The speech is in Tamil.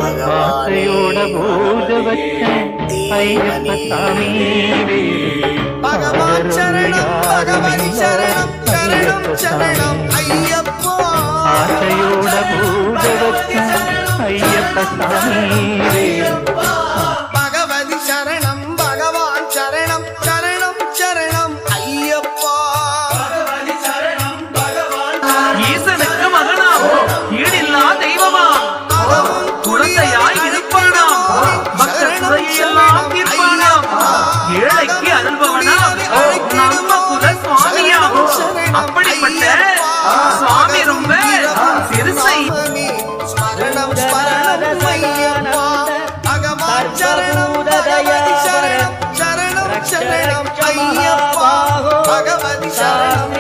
ஆசையோட பூஜ வச்ச ஐயப்ப சாமி பகவான் சரணம் பகவதி சரணம் சரணம் சரணம் ஐயப்பா ஆசையோட பூஜ வச்ச ஐயப்ப சாமி பகவதி சரணம் பகவான் சரணம் சரணம் சரணம் ஐயப்பா பகவதி சரணம் பகவான் ஈசனுக்கு மகனாம் ஈடில்லா தெய்வமாம் குழந்தையாய் இருப்பானாம் பக்தர் குறையெல்லாம் தீர்ப்பானாம் ஏழைக்கு அருள்பவனாம் நம்ம குல சுவாமியாம் அப்படிப்பட்ட சுவாமி ரொம்ப சிறுசை ஸ்மரணம் ஸ்மரணம் ஐயப்பா பகவான் சரணம் பகவதி சரணம் சரணம் சரணம் ஐயப்பா பகவதி சரணம்